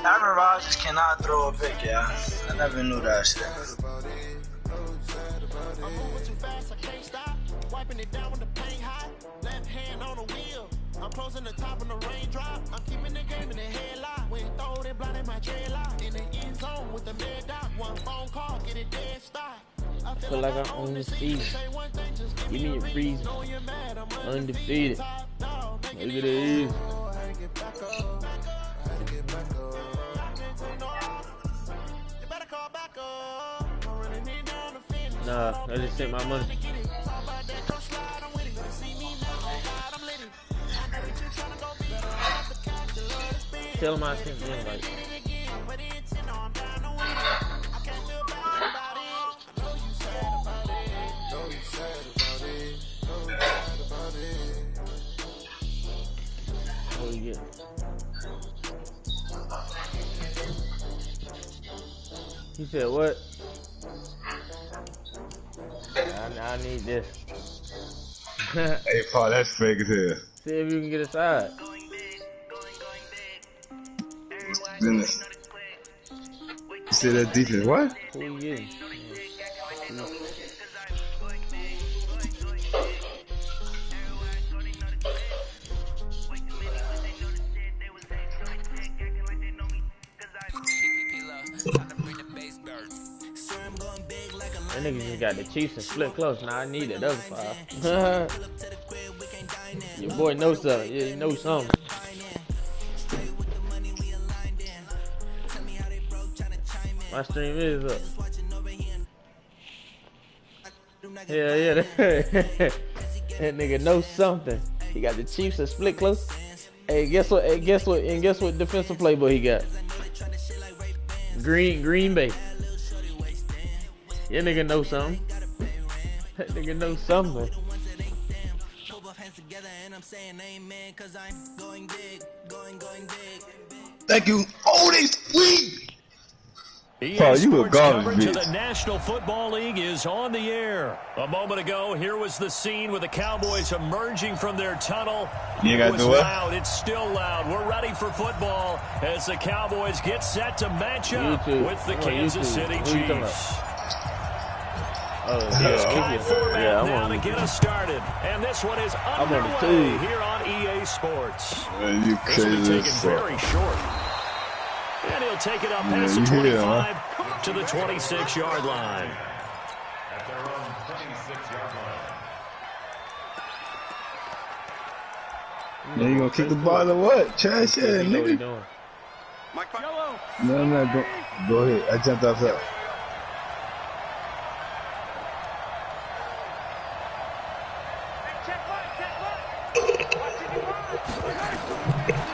I remember I just cannot throw a pick, yeah. I never knew that shit. I'm closing the top of the raindrop. I'm keeping the game in the headlock. When throw they blind in my dreadlock. In the end zone with the mad dot. One phone call, get it dead stop. I feel like I'm on the season. Give me a reason. Undefeated. Look at this. Nah, I just sent my money. Tell him I sent the invite. Oh yeah. He said what? I need this. Hey Paul, that's fake as hell. See if you can get a side. Goodness. You said that defense, what? Who you getting? That nigga just got the Chiefs and split close. Now I need that other 5. Your boy knows something. Yeah, he knows something. My stream is up. Yeah. That nigga knows something. He got the Chiefs and split close. Hey, guess what? And guess what defensive playbook he got? Green Bay. Yeah, nigga know something. That nigga know something. Thank you. Oh, they sweet. EA Sports coverage of the National Football League is on the air. A moment ago, here was the scene with the Cowboys emerging from their tunnel. It was loud. It's still loud. We're ready for football as the Cowboys get set to match up with the Kansas City Chiefs. Now to get us started, and this one is underway here on EA Sports. This will be taken very short, and he'll take it up past the 25 to the 26-yard line. At their own 26-yard line. Now you gonna kick the ball or what? Trash ass, nigga. No, go ahead. I jumped off that.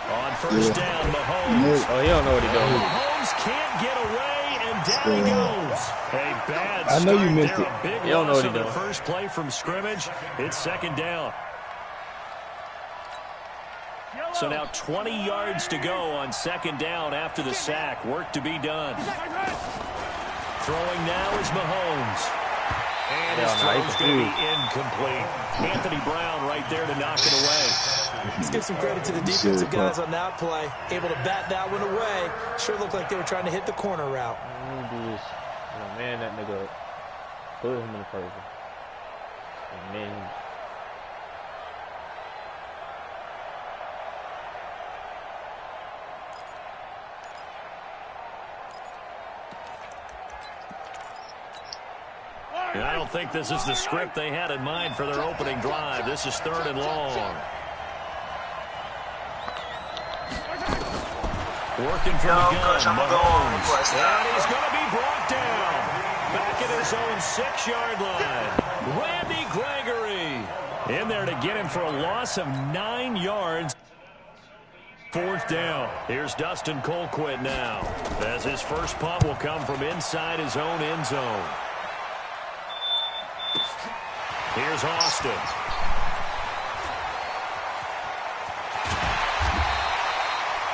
On first down, Mahomes. Oh, he don't know what he's doing. Mahomes can't get away, and down he goes. A bad I know you missed there. it. A big You don't know loss what on he's the doing. first play from scrimmage. It's second down. So now 20 yards to go on second down after the sack. Work to be done. Throwing now is Mahomes. And his throw's going to be incomplete. Anthony Brown right there to knock it away. Let's give some credit to the defensive guys on that play. Able to bat that one away. Sure looked like they were trying to hit the corner route. I'm gonna do this. Man, that nigga up. Put him in the person. And man. I don't think this is the script they had in mind for their opening drive. This is 3rd and long. Working from the gun, Mahomes. And he's going to be brought down. Back at his own 6-yard line. Randy Gregory in there to get him for a loss of 9 yards. 4th down. Here's Dustin Colquitt now, as his first punt will come from inside his own end zone. Here's Austin.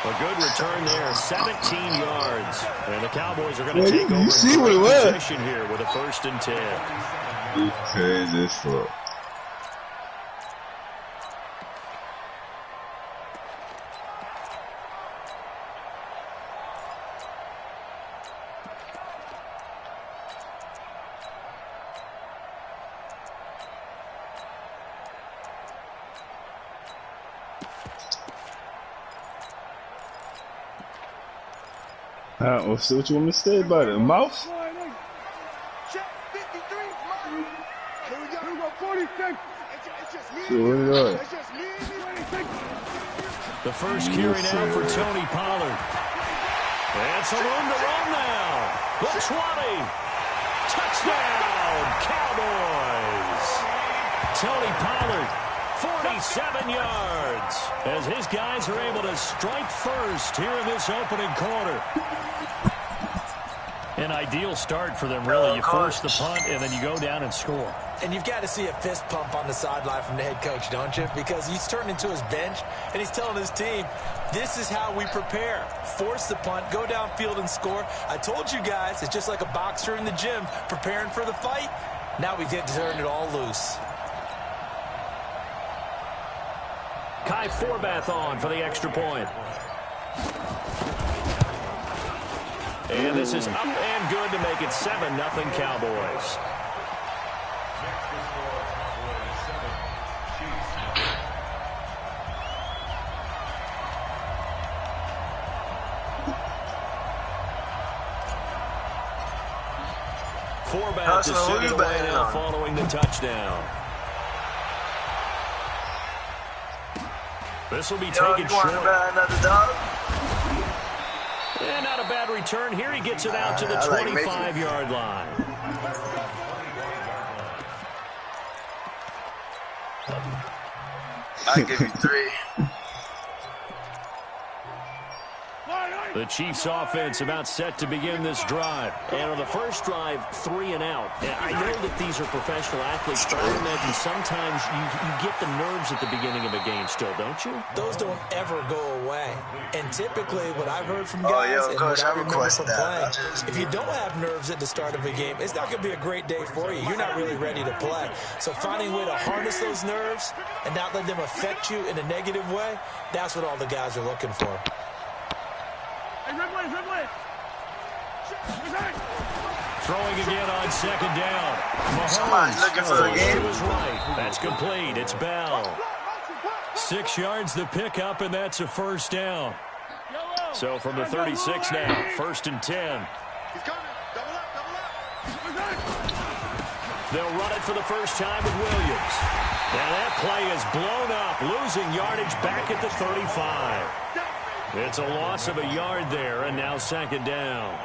A good return there, 17 yards. And the Cowboys are going to take over you see what it was. position here with a 1st and 10. Crazy as fuck. So what you want me to say about it? Mouse? The first carry now for Tony Pollard. And some room to run now. The 20. Touchdown, Cowboys. Tony Pollard, 47 yards, as his guys are able to strike first here in this opening quarter. An ideal start for them, really. You force the punt, and then you go down and score. And you've got to see a fist pump on the sideline from the head coach, don't you? Because he's turned into his bench, and he's telling his team, this is how we prepare. Force the punt, go downfield and score. I told you guys, it's just like a boxer in the gym preparing for the fight. Now we get to turn it all loose. Kai Forbath on for the extra point. And this is up and good to make it 7-0 Cowboys. Forbath to send it away now following the touchdown. This will be taken short. And not a bad return here. He gets it out to the 25-yard line. I give you 3. The Chiefs offense about set to begin this drive. And on the first drive, 3 and out. And I know that these are professional athletes, but I imagine sometimes you get the nerves at the beginning of a game still, don't you? Those don't ever go away. And typically what I've heard from guys and what I remember from playing, if you don't have nerves at the start of a game, it's not going to be a great day for you. You're not really ready to play. So finding a way to harness those nerves and not let them affect you in a negative way, that's what all the guys are looking for. Throwing again on 2nd down. Mahomes. Somebody's looking for a game. Was right. That's complete. It's Bell. 6 yards the pickup, and that's a 1st down. So from the 36 now, 1st and 10. They'll run it for the first time with Williams. And that play is blown up, losing yardage back at the 35. It's a loss of a yard there, and now 2nd down.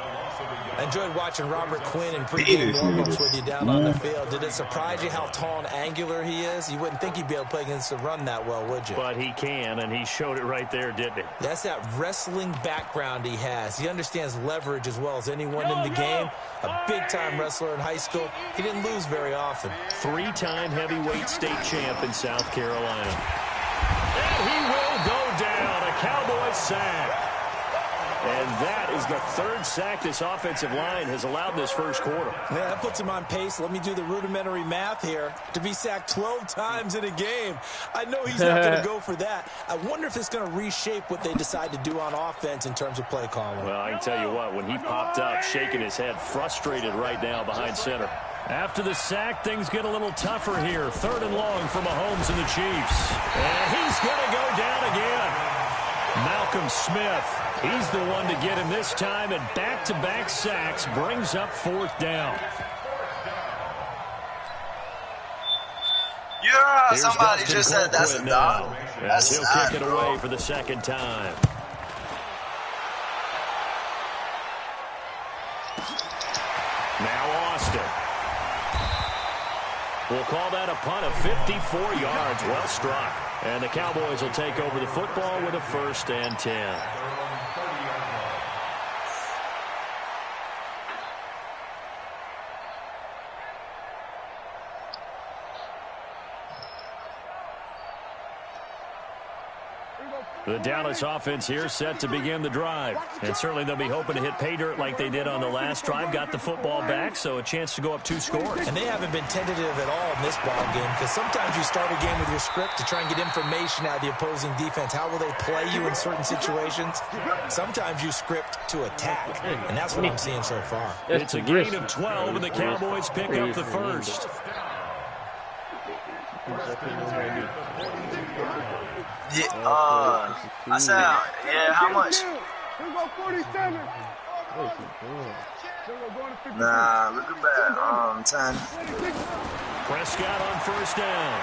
I enjoyed watching Robert Quinn in pregame warm-ups with you down on the field. Did it surprise you how tall and angular he is? You wouldn't think he'd be able to play against the run that well, would you? But he can, and he showed it right there, didn't he? That's that wrestling background he has. He understands leverage as well as anyone in the game. A big-time wrestler in high school. He didn't lose very often. 3-time heavyweight state champ in South Carolina. And he will go down. A Cowboy sack. And that is the 3rd sack this offensive line has allowed this first quarter. Yeah, that puts him on pace. Let me do the rudimentary math here. To be sacked 12 times in a game. I know he's not going to go for that. I wonder if it's going to reshape what they decide to do on offense in terms of play calling. Well, I can tell you what, when he popped up, shaking his head, frustrated right now behind center. After the sack, things get a little tougher here. 3rd and long for Mahomes and the Chiefs. And he's going to go down again. Malcolm Smith, he's the one to get him this time, and back-to-back sacks brings up 4th down. Yeah, Here's somebody Dustin just said that's a dog. As he'll kick it away for the 2nd time. Now Austin. We'll call that a punt of 54 yards. Well struck. And the Cowboys will take over the football with a 1st and 10. The Dallas offense here set to begin the drive. And certainly they'll be hoping to hit pay dirt like they did on the last drive. Got the football back, so a chance to go up 2 scores. And they haven't been tentative at all in this ball game, because sometimes you start a game with your script to try and get information out of the opposing defense. How will they play you in certain situations? Sometimes you script to attack, and that's what I'm seeing so far. It's a gain of 12, and the Cowboys pick up the first. Yeah, I said, yeah, how much? Nah, look at that. 10. Prescott on first down.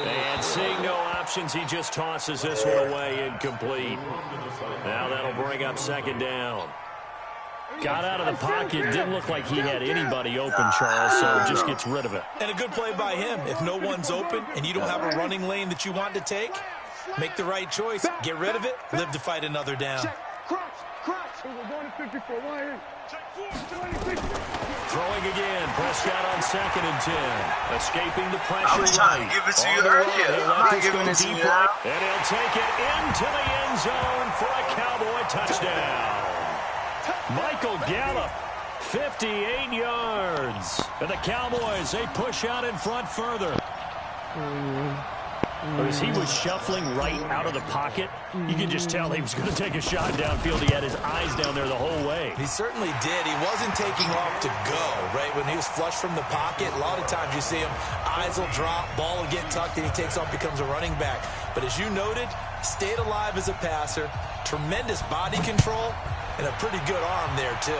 And seeing no options, he just tosses this one away, incomplete. Now that'll bring up second down. Got out of the pocket. Didn't look like he had anybody open, Charles, so just gets rid of it. And a good play by him. If no one's open and you don't have a running lane that you want to take, make the right choice. Get rid of it. Live to fight another down. Throwing again. Prescott on 2nd and 10. Escaping the pressure. I was trying to give it to you earlier. I'm not giving it to you now. And he'll take it into the end zone for a Cowboy touchdown. Michael Gallup, 58 yards. And the Cowboys, they push out in front further. As he was shuffling right out of the pocket, you could just tell he was going to take a shot downfield. He had his eyes down there the whole way. He certainly did. He wasn't taking off to go, right? When he was flushed from the pocket, a lot of times you see him, eyes will drop, ball will get tucked, and he takes off, becomes a running back. But as you noted, stayed alive as a passer, tremendous body control, and a pretty good arm there, too.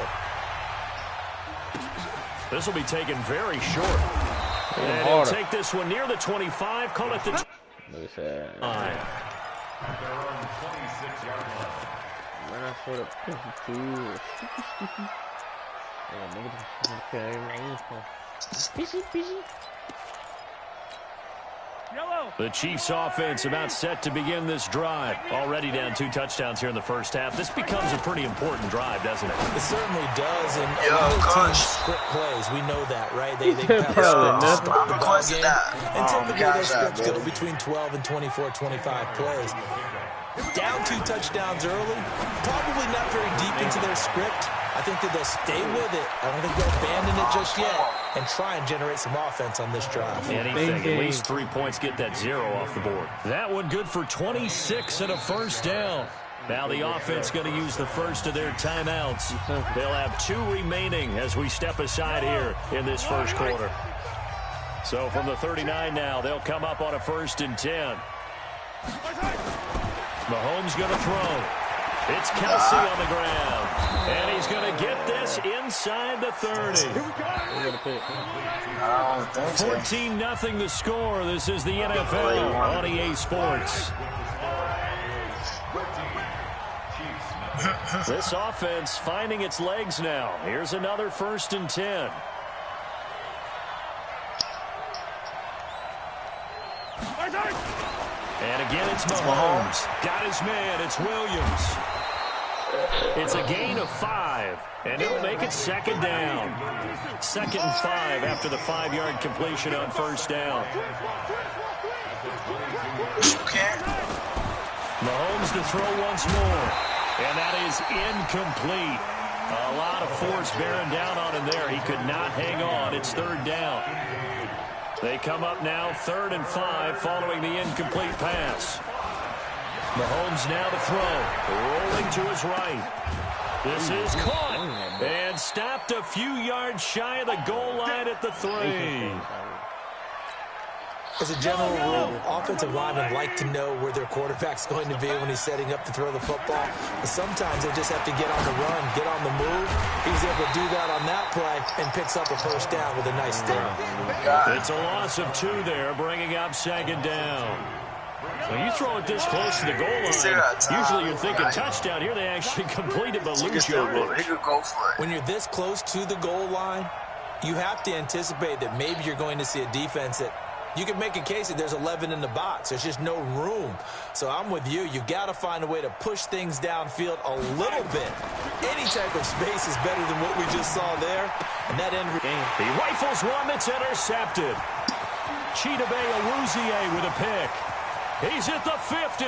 This will be taken very short. And he'll take this one near the 25. Call it the... Look at that. Their own 26-yard line. Man, I sort of... Okay. The Chiefs offense about set to begin this drive. Already down 2 touchdowns here in the first half. This becomes a pretty important drive, doesn't it? It certainly does. And a lot of teams script plays. We know that, right? They have a script to start the ball game. And typically those scripts go between 12 and 24, 25 plays. Down 2 touchdowns early, probably not very deep into their script. I think that they'll stay with it. I don't think they'll abandon it just yet and try and generate some offense on this drive. Anything, at least 3 points, get that 0 off the board. That one good for 26 and a first down. Now the offense going to use the first of their timeouts. They'll have 2 remaining as we step aside here in this first quarter. So from the 39 now, they'll come up on a 1st and 10. Mahomes going to throw. It's Kelsey on the ground. And he's going to get this inside the 30. 14-0 the score. This is the NFL on EA Sports. This offense finding its legs now. Here's another 1st and 10. And again, it's Mahomes. Got his man. It's Williams. It's a gain of 5, and it'll make it 2nd down. 2nd and 5 after the 5-yard completion on 1st down. Mahomes to throw once more, and that is incomplete. A lot of force bearing down on him there. He could not hang on. It's 3rd down. They come up now 3rd and 5 following the incomplete pass. Mahomes now to throw. Rolling to his right. This is caught and stopped a few yards shy of the goal line at the 3. As a general rule, offensive linemen like to know where their quarterback's going to be when he's setting up to throw the football. But sometimes they just have to get on the run, get on the move. He was able to do that on that play and picks up a 1st down with a nice throw. It's a loss of 2 there, bringing up 2nd down. When you throw it this close to the goal line, usually you're thinking touchdown. Here they actually complete it, but lose yardage. When you're this close to the goal line, you have to anticipate that maybe you're going to see a defense that you can make a case that there's 11 in the box. There's just no room. So I'm with you. You've got to find a way to push things downfield a little bit. Any type of space is better than what we just saw there. And that end game. He rifles one that's intercepted. Chidobe Awuzie with a pick. He's at the 50.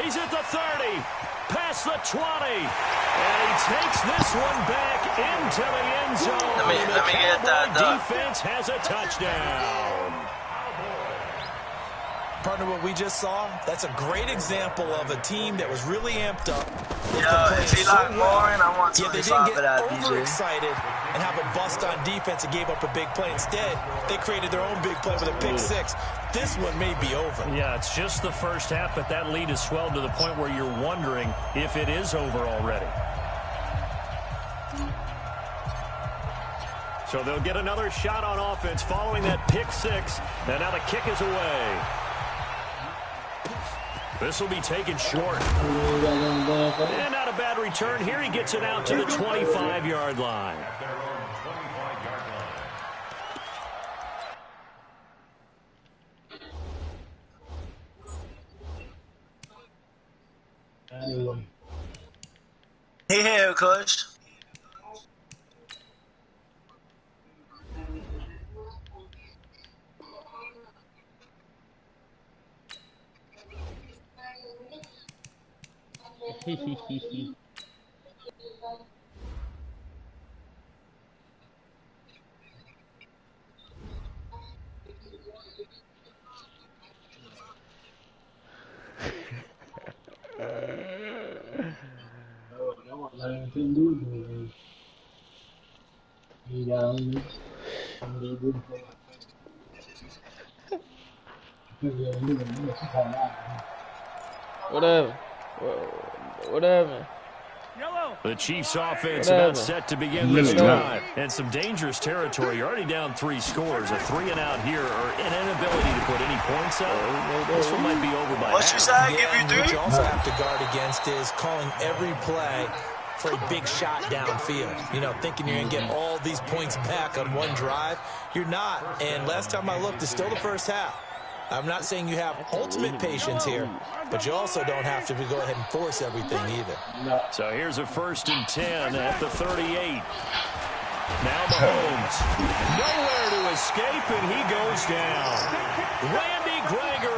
He's at the 30. Past the 20. And he takes this one back into the end zone. Let me get that. Defense has a touchdown. Partner, what we just saw, that's a great example of a team that was really amped up. Yo, if he like Morin, I want 25 they didn't get for that, overexcited and have a bust on defense and gave up a big play. Instead, they created their own big play with a pick six. This one may be over. Yeah, it's just the first half, but that lead has swelled to the point where you're wondering if it is over already. So they'll get another shot on offense following that pick six. And now the kick is away. This will be taken short. And not a bad return. Here he gets it out to the 25-yard line. He here, coach. Whatever. The Chiefs offense about set to begin this drive. And some dangerous territory. You're already down 3 scores. A 3-and-out here or an inability to put any points up. This one might be over by what you say? Give you 3? What you also have to guard against is calling every play for a big shot downfield. You know, thinking you're going to get all these points back on one drive. You're not. And last time I looked, it's still the first half. I'm not saying you have ultimate patience here, but you also don't have to go ahead and force everything either. So here's a 1st and 10 at the 38. Now Mahomes. Nowhere to escape, and he goes down. Randy Gregory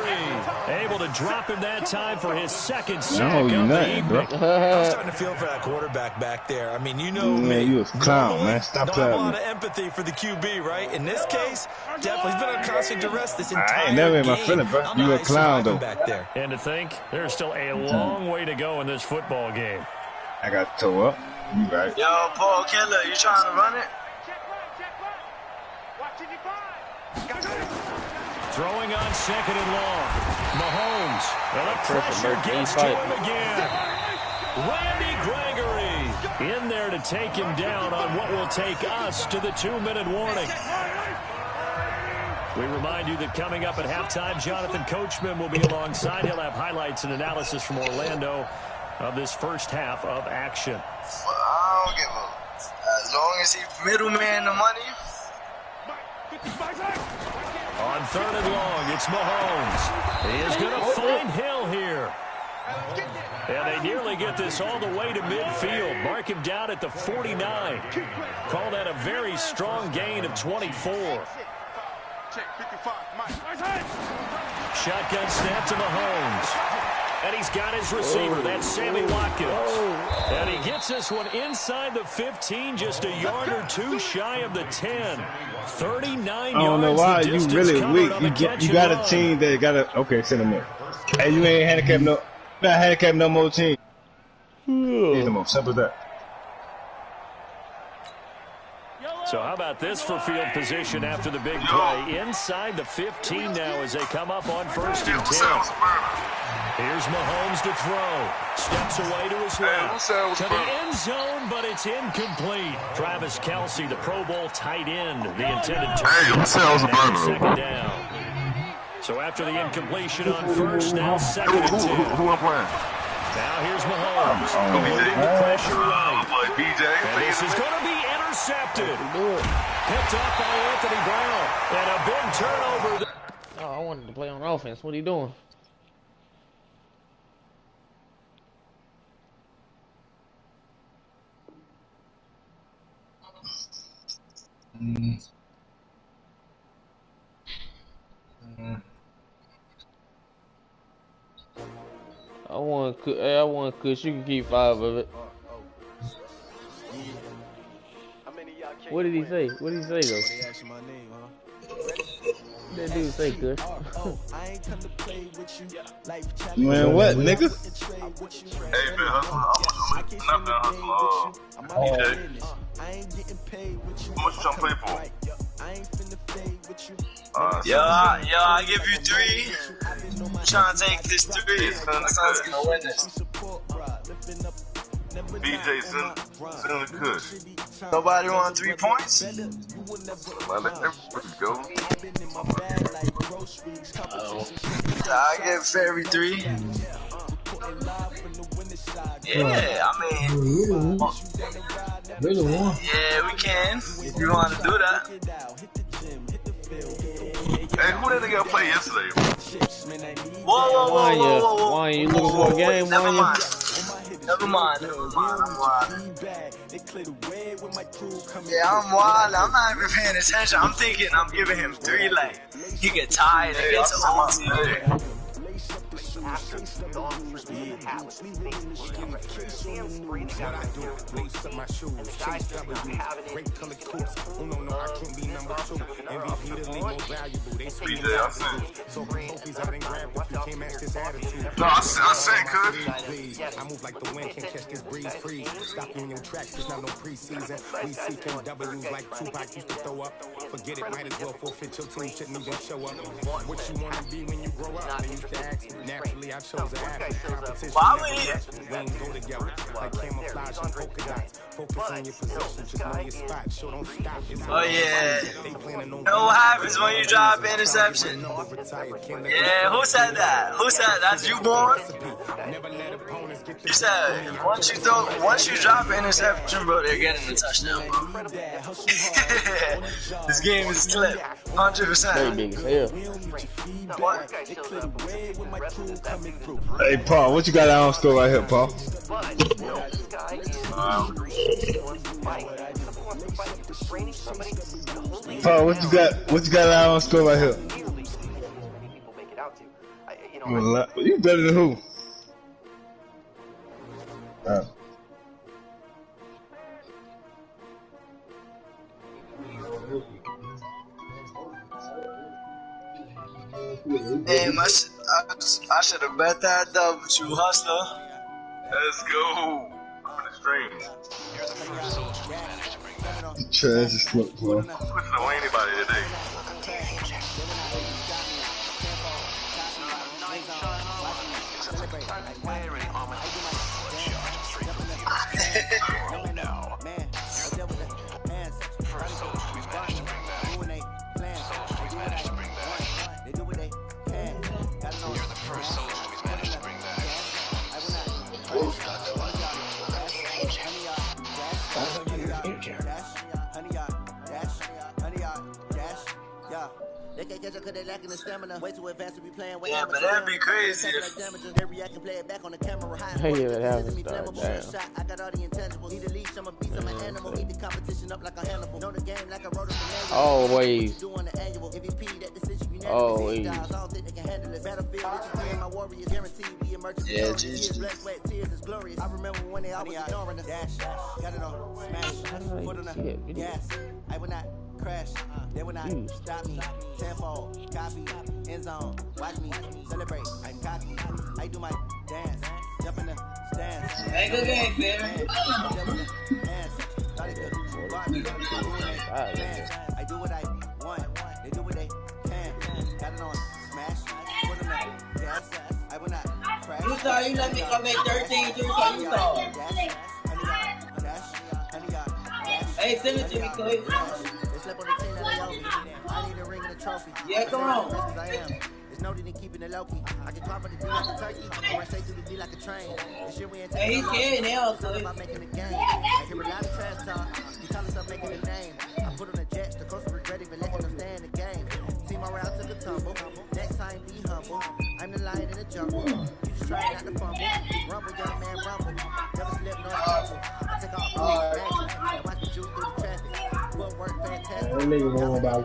able to drop him that time for his 2nd sack of the evening. I'm starting to feel for that quarterback back there. I mean, you know me. You a clown, man. Stop playing. playing. A lot of empathy for the QB, right? In this case, definitely he's been on constant duress this entire game. I ain't never in my feeling, bro. You a clown, though. Back there. And to think, there's still a long way to go in this football game. I got toe up. You right. Yo, Paul Killer, you trying to run it? Throwing on 2nd and long. Mahomes. And the pressure gets to him again. Randy Gregory in there to take him down on what will take us to the 2-minute warning. We remind you that coming up at halftime, Jonathan Coachman will be alongside. He'll have highlights and analysis from Orlando of this first half of action. I don't give a. As long as he's middleman the money. On 3rd and long, it's Mahomes. He is going to find Hill here. And they nearly get this all the way to midfield. Mark him down at the 49. Call that a very strong gain of 24. Shotgun snap to Mahomes. And he's got his receiver. That's Sammy Watkins. And he gets this one inside the 15, just a yard or 2 shy of the 10. 39 yards. I don't know why you really weak. You got a team that got a. Okay, send him in. Hey, you ain't handicapped no. Not handicapped no more team. He's the most simple as that. So how about this for field position after the big play? Inside the 15 now as they come up on 1st and 10. Here's Mahomes to throw. Steps away to his left. To the end zone, but it's incomplete. Travis Kelce, the Pro Bowl tight end, the intended target. Second down. So after the incompletion on 1st, now 2nd and 10. Who I'm playing? Now here's Mahomes. Moving the pressure right. And this is going to be intercepted. Picked up by Anthony Brown. And a big turnover. Oh, I wanted to play on offense. What are you doing? I want Kush. You can keep 5 of it. What did he say? What did he say though? That dude say Kush. Man, what, nigga? Hey man, I ain't getting paid with you. how much you trying to play for? I ain't finna fade with you. Yo, I give you 3. I'm trying to take this 3. My son's gonna win this. BJ, send the Kush. Nobody want 3 points? Well, let everybody go. I give Fairy 3. Yeah, I mean, yeah, we can. If you want to do that. Hey, who did they go play yesterday? Whoa. Wanya, you looking for a game, Never Wanya? mind. I'm wild. Yeah, I'm wild. I'm not even paying attention. I'm thinking I'm giving him 3 like he get tired and gets old. BJ, I sent. No, I sent Kush. I move like the wind, can't catch this breeze, freeze. Stop you in your tracks, there's not no preseason. We seeking W's like Tupac used to throw up. Forget it, might as well forfeit your team, shouldn't even show up. What you wanna be when you grow up? They used to ask me. Naturally, I chose an athlete. Competition, Why we ain't go together. Like camouflage and polka dots. Focus on your position, just know your spot. Show don't stop. Oh yeah. You know what happens when you drop an interception? Yeah, who said that? Who said that's you, born? You said once you drop an interception, bro, they're getting a touchdown, bro. This game is clipped, 100%. Very big as hell. What? Hey, Paul, what you got out on score right here, Paul? Paul, what you got out on score right here? You better than who? Damn, I should have bet that dub with you, hustler. Let's go. I'm in the stream. Trash as fuck, bro. I'm pushing away anybody today. Yeah, but that'd be crazy if Yeah, that happens. Damn. Always. Always. yeah, GG. I will not crash. They will not stop me. Tenfold, copy, end zone. Watch me celebrate. I'm cocky. I do my dance. Jump in the stands. Hey, good game, baby. I do what I want. They do what they can. Got it on smash. Put in the gas. I will not crash. You saw you let me come make 13 too, so you saw. Hey, send it to me, Clay. Yeah, come on. It's no need in keeping it low key. I can talk about the D like a turkey. Or I say through the D like a train. This shit we ain't Hey, he's scared now, Clay. About making a game. I hear a lot of trash talk. You call yourself making a name. I put on the jets. The coach regret even letting them stay in the game. See my route took a tumble. Next time, be humble. I'm the lion in the jungle. You just try not to fumble. Rumble, young man, rumble. Never slip, nor stumble. I take off. Now watch me shoot through the traffic. That nigga going about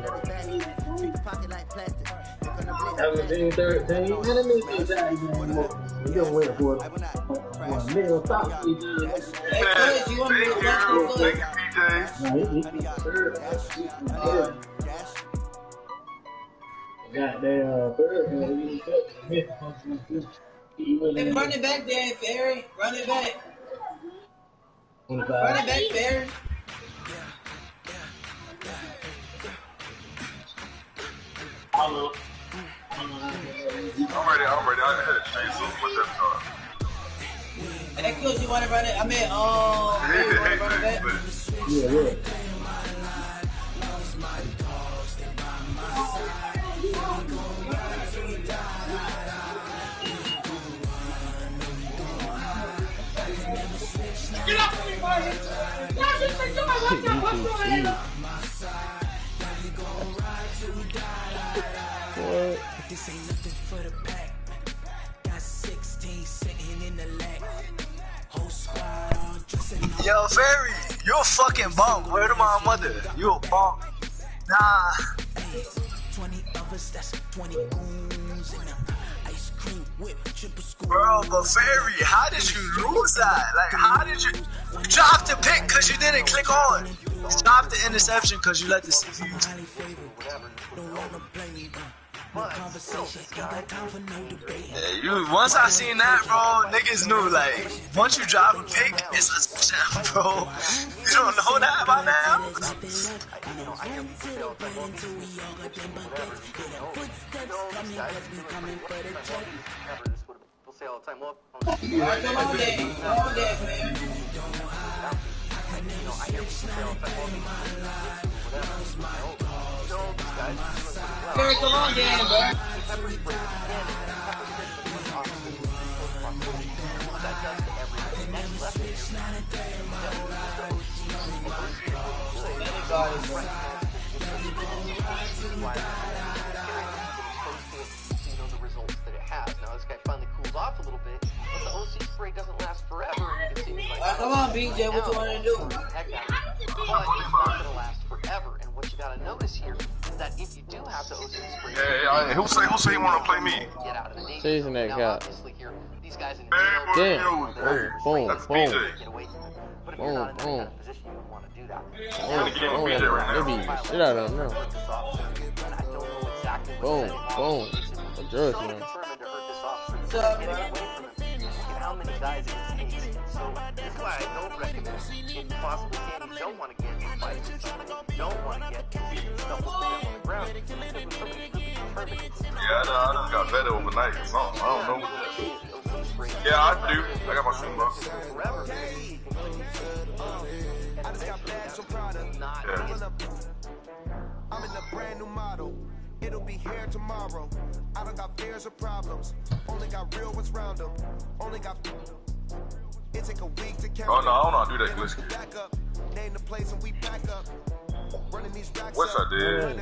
17-13. Man, that nigga ain't that anymore. We just went for it. Nigga on top of each other. Hey, Chris, you want me to watch this? Nah, he third. Goddamn third. Hey, run it back there, Ferry. Run it back. Run it back, Ferry. I'm ready. I had to change something with that time. Hey, Chris, you want to run it? I mean, you want to run it back? Yeah. Get up from me, boy! Now just make sure I want your hustle in. What? Yo, Ferry, you a fucking bum. Where to my mother? You a bum. Nah. 20 others, that's 20 goons and ice cream whip, triple school. Bro, but Ferry, how did you lose that? Like, how did you drop the pick because you didn't click on? You dropped the interception because you let the CPU. Yeah, once I seen that, bro, niggas knew, like, once you drop a pick, it's a touchdown, bro. You don't know that by now? Ferry, come on, Dan, bro. The results that it has. Now this guy finally cools off a little bit, but the OC spray doesn't last forever. And you can see like, come on, BJ, what you want to do? Heck out of it. But it's not going to last forever. And what you got to notice here is that if you do have the OC spray, who say he want to play me? Get out of the nation. Season that guy. Obviously here, these guys in Damn. Boom. But if you're not in that kind of position, you wouldn't want to do that. Maybe shit out of him now. Boom. What drugs, man? How many guys it takes. So that's why I don't recommend if you possibly can. You don't want to get in fights. You don't want to get stuff on the ground. Yeah, I done got better overnight or something. I don't know what that is. Yeah, I do. I got my shoe box. I'm in a brand new model. It'll be here tomorrow. I don't got fears or problems. Only got real ones round them. Only got. It take a week to count. Oh no, I don't know how to do that glitch. Name the place and we back up. Running these racks What's I did?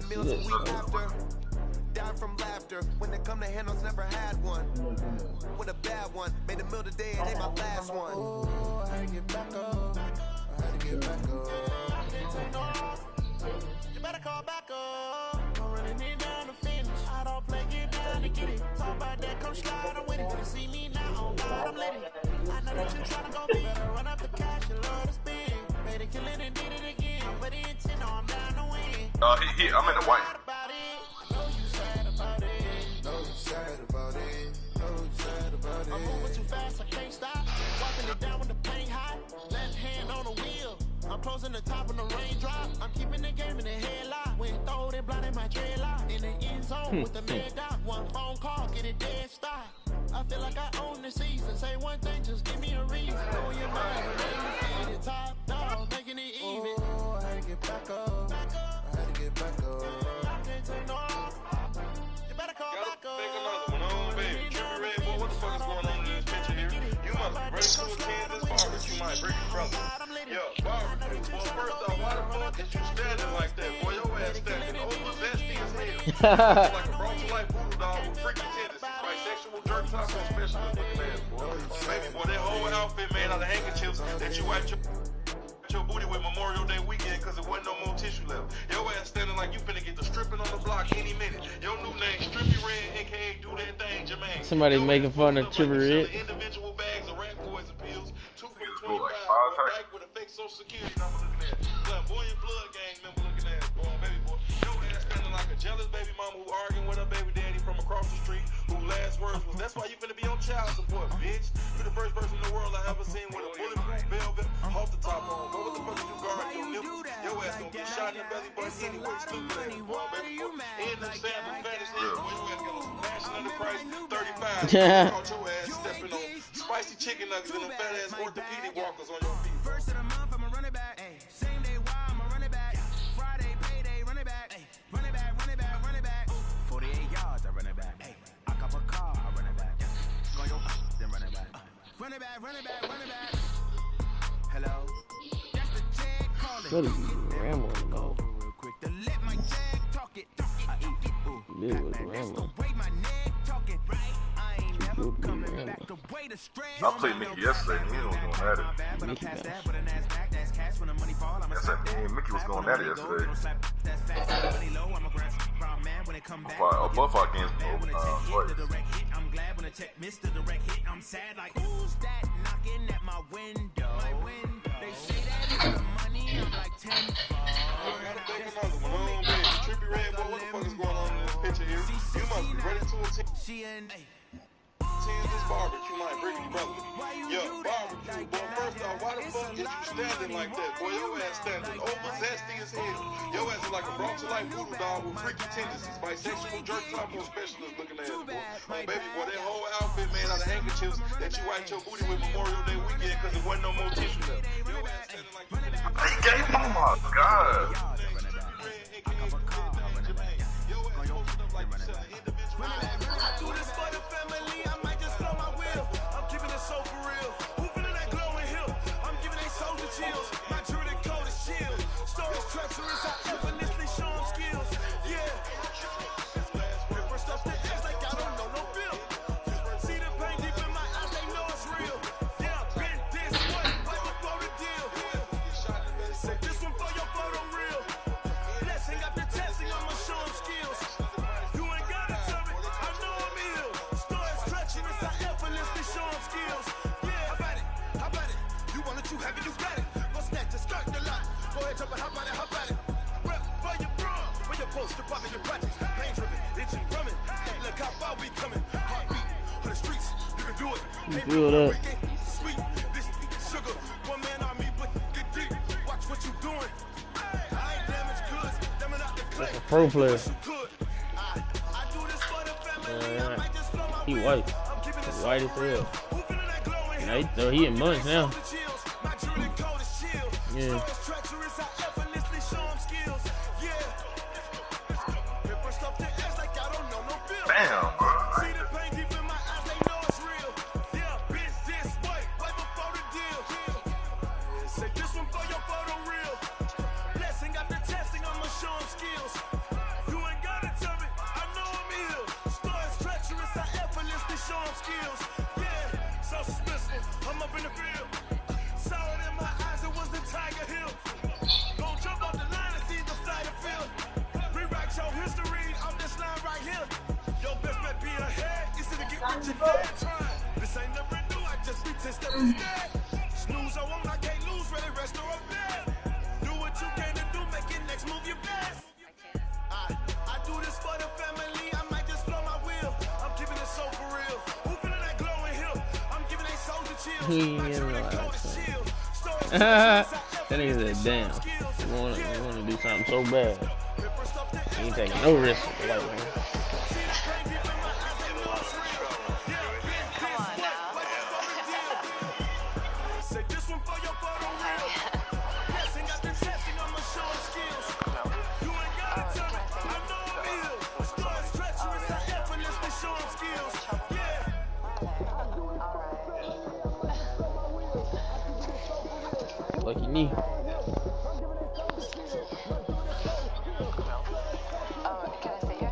Down from laughter. When they come to handles, never had one. With a bad one. Made a meal today and ain't my last one. Oh, I had to get back up. You better call back up. I'm running it down to finish. I don't play, get down to get it. Talk about that, come slide, I'm with it. You see me now, God, I'm letting. I know that you tryna go, you better run up the cash and love to spend. Made it, kill it, and did it again. But the intent, no, I'm down to win. I'm in the white. I'm moving too fast, I can't stop. Wiping it down with the paint hot. Left hand on the wheel. I'm closing the top of the raindrop. I'm keeping the game in the headlock. When throwed and blinded my dreadlock. In the end zone with the mad dot. One phone call, get it dead stop. I feel like I own the season. Say one thing, just give me a reason. Know your mind, ready to top dog, making it even. Oh, I had to get back up. I had to get back up. I can't take no. You better call back up. Take another one on, baby. Jimmy Red, boy, what the fuck is going on in this picture here? You must be ready to attend this barbecue. You might break your brother. Yo, barbecue. Well, first off, why the fuck is you standing like that? Boy, your ass standing over zesty as hell. Like a brought to life voodoo dog with freaky tendencies. Like sexual jerk taco specialist looking ass, boy. Baby, boy, that whole outfit made out of handkerchiefs that you wipe your your booty with Memorial Day weekend because it wasn't no more tissue left. Your ass standing like you finna get the stripping on the block any minute. Your new name, Strippy Red, aka Do That Thing, Jermaine. Somebody making fun of Trippy Red. Individual bags of rat poison pills, 2 for the 25, back with a fake social security number looking at. Flamboyant blood gang member looking at. Boy, baby boy. Your ass standing like a jealous baby mama who arguing with her baby daddy from across the street, who last words was, that's why you finna be on child support, bitch. You're the first person in the world I ever seen with a bulletproof velvet off the top on. But what the fuck is you guarding your nipples? Your ass gonna get shot in the belly button anyway, stupid ass boy, baby boy. And them sandals, fattest head, boy, your ass got some fashion under price, 35. Caught your ass stepping on spicy chicken nuggets and them fat ass orthopedic walkers on your feet. First of the month, I'ma run it back. Same day, why I'ma run it back. Friday, payday, run it back. Run it back, run it back, run it back. 48 yards, I run it back. I cop a car, I run it back. Go your then run it back. Run it back, run it back, run it back. Hello? That's the check calling. What is he rambling about? Real quick to let my check talk it. I eat it. This was rambling. Way my neck talking. I ain't never coming back the way the stress. I played Mickey yesterday and he was going at it. Mickey Yes, Mickey was going at it yesterday. Both our games I'm glad when a check missed the direct hit. I'm sad like who's that knocking at my window? They say that it's the money. I'm like 10. Trippy Red, boy, what the fuck is going on in this picture here? You must be ready to attend. She and This barbecue, my Brittany brother. Yo, barbecue, boy. First off, why the fuck is you standing like that? Boy, your ass standing over zesty as hell. Your ass is like a brought to life voodoo dog with freaky tendencies. Bisexual jerk taco specialist looking ass, boy. Oh, baby, boy, that whole outfit made out of handkerchiefs that you wipe your booty with Memorial Day weekend because there wasn't no more tissue left. Your ass standing like He gave him, oh my God. I do this for the family, I might just blow my wheel. I'm keeping it so for real. Moving in that glowing hill. I'm giving they soldier chills. My Druid code is chill. Stories treacherous, I effortlessly show them skills. Yeah. First off the edge like I don't know no bill. See the pain deep in my eyes, they know it's real. Yeah, been this way, right before the deal. Say this one for your photo reel. Blessing after testing, I'ma show them skills. You ain't gotta tell me, I know I'm ill. Stories treacherous, I effortlessly show them skills. Yeah, how about it? You want it, you have it, you got it. Go snatch it, start the lot. Go ahead, jump it, how about it? Rep for your bro, for your post, the pop in your projects. Pain driven, itching, drumming. Hey, look how far we coming. Heartbeat on the streets, you can do it. Hey, do it. Sweet, this sugar, one man on me, but get deep. Watch what you doing. I ain't damaged goods, damn out the clay. That's a pro player. I do this for the family, I might just blow my He wheel. white. I'm keeping it He so white as real. hell. Moving in that glowing Now hill. he in months now. My Druid code is chill. Yeah. Stories treacherous, I effortlessly show them skills. Yeah. Paper stuff the edge like I don't know no bill. Damn, bro. See the pain deep in my eyes, they know it's real. Yeah, bitch, this way, right before the deal. Say this one for your photo reel. Blessing after testing, I'ma show them skills. You ain't gotta tell me, I know I'm ill. Stories treacherous, I effortlessly show them skills. Yeah, so suspenseful, I'm up in the field. Saw it in my eyes, it was the Tiger Hill. Don't jump off the line and see the flight of field. Rewrite your history on this line right here. Your best bet be ahead, easy to get what you dead. This ain't never new, I just be 10 steps instead. Snooze, I won't, I can't lose, ready, rest or up there. Do what you can to do, make it next move your best. I do this for the family, I might just blow my wheel. I'm keeping it so for real. Moving in that glowing hill. I'm giving they soldier chills. He My ain't Druid like code is chill. Stories That treacherous, I nigga said, damn. You want to do something so bad. He ain't taking no risk with the white man. Say this one for your photo reel. Blessing after testing, I'ma show them skills. You ain't gotta tell me, I know I'm ill. Stories treacherous, I effortlessly show them skills. Yeah. Lucky knee. Can I sit here?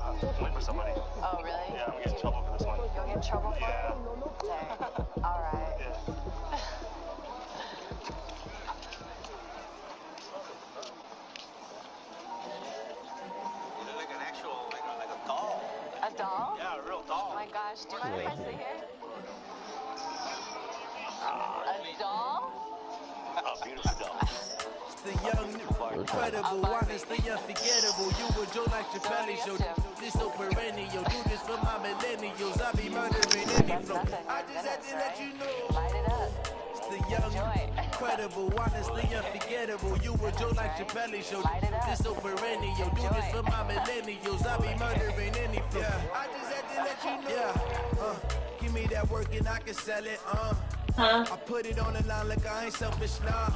I'm waiting for somebody. Oh, really? Yeah, I'm gonna get in trouble for this one. You'll get in trouble for Yeah. it? Dang. All right. Yeah. Gosh, do you mind if I sit here? A doll? A beautiful doll. The young, incredible, honest, the unforgettable. You would Joe like Chappelle show. This so perennial. Do this for my millennials. I be murdering any flow. I just had to let you know. Light it up. The young, incredible, honest, the unforgettable. You would Joe like Chappelle show. This so perennial. Do this for my millennials. I be murdering any flow. I just had to let you know. Give me that work and I can sell it. I put it on the line like I ain't selfish, nah.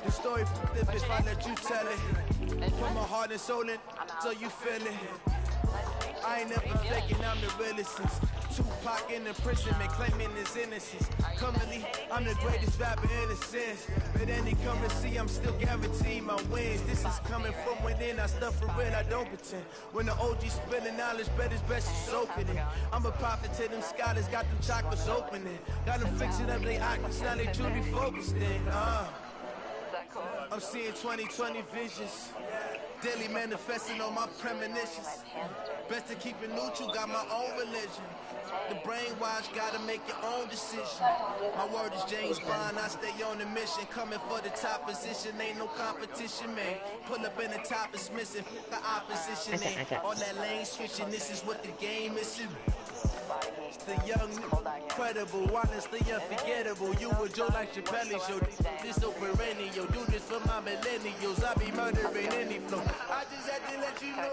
The story flip if I let you tell it. Put my heart and soul in so you feel it. I ain't never faking, I'm the realest since Tupac in imprisonment, claiming his innocence. Currently, I'm the greatest rapper in a sense. But any currency, I'm still guaranteed my wins. This is coming from within, I stuff for real, I don't pretend. When the OG spilling knowledge, bet it's best you soak it in. I'm a prophet to them scholars, got them chakras opening. Got them fixing up they octaves, now they truly focused in. I'm seeing 2020 visions, daily manifesting on my premonitions. Best to keep it neutral, got my own religion. The brainwash, gotta make your own decision. My word is James Bond, I stay on the mission. Coming for the top position, ain't no competition, man. Pull up in the top is missing, the opposition, man. All that lane switching, this is what the game is. The young, incredible, honest, the unforgettable. You would Joe like Chappelle show. This so perennial. Do this for my millennials. I be murdering any flow. I just had to let you know.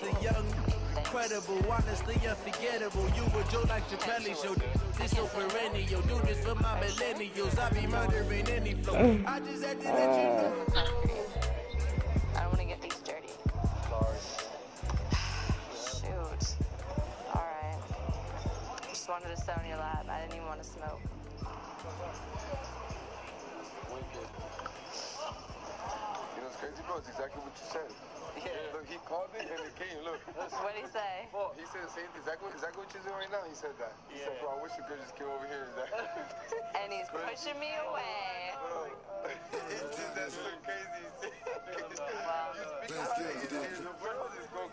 The young, incredible, honest, the unforgettable. You would Joe like Chappelle show. This so perennial. Do this for my millennials. I be murdering any flow. I just had to let you know. I don't want to get these dirty. Shoot. Alright. Just wanted to sit on your lap. I didn't even want to smoke. You know what's crazy, bro? It's exactly what you said. Yeah. Look, he called it and it came. Look. What did he say? He said the same thing. Exactly what you're doing right now. He said that. He said, bro, I wish the girl just came over here. And he's pushing me away. That's so crazy.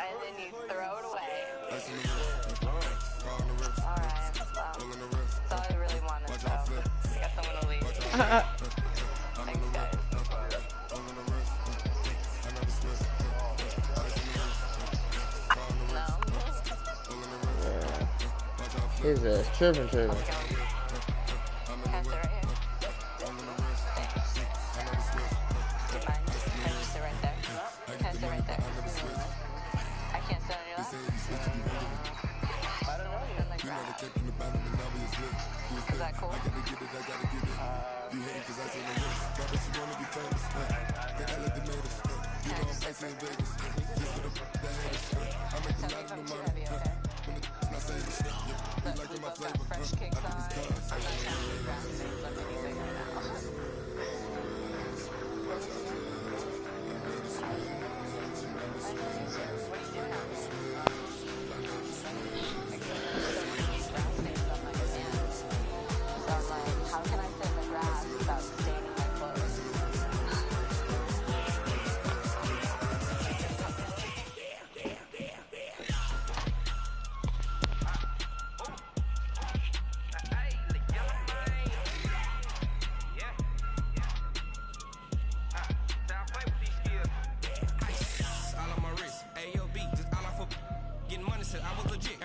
And then you throw it away. Alright, well, that's all I really wanted, so I got someone to leave. Thanks, guys. His ass tripping. Can I sit right here? Do you mind? Can I just sit right there? Can I sit right there? I can't sit on your lap? I don't know. You're on the ground. Is that cool? Can I just sit for a minute? Tell me if I'm too heavy, okay? Look, we both got fresh kicks on. I'm not trying to be grounded. Let me be big right now. What are you doing out here? So I'm like, how can I sit in the grass without staining my clothes?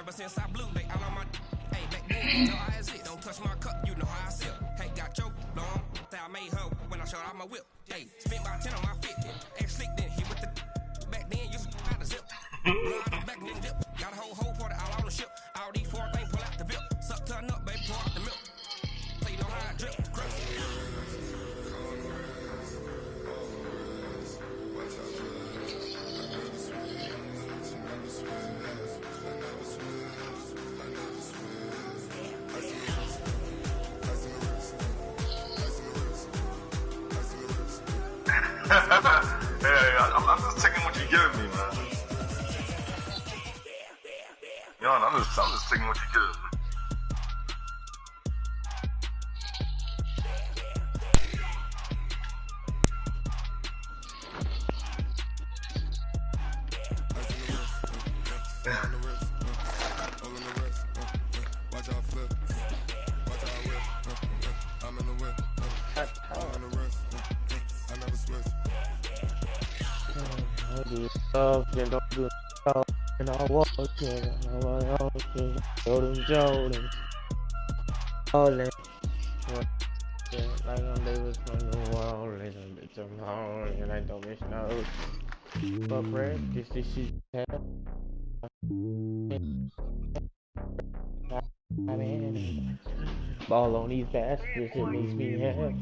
Since I blew, they all on my hey, back then, you know how is it? Don't touch my cup, you know how I sip. Hey, got your long, say I made her when I showed out my whip. Hey, spent about 10 on my 50. Ex-slick then hit with the back then, you out the zip. Back then, dip. Got a whole party all on the ship. All these four things pull out the bip. Suck turn up, baby, pour out the milk. So you know how I drip. I'm just taking what you're giving me, man. Yo, I'm just taking what you're giving me. Don't do and I walk in, Jordan. All that. Like I'm Davis from the wall, and bitch I'm home, and I don't miss no. But friend, this shit have. Ball on these bastards, it makes me happy.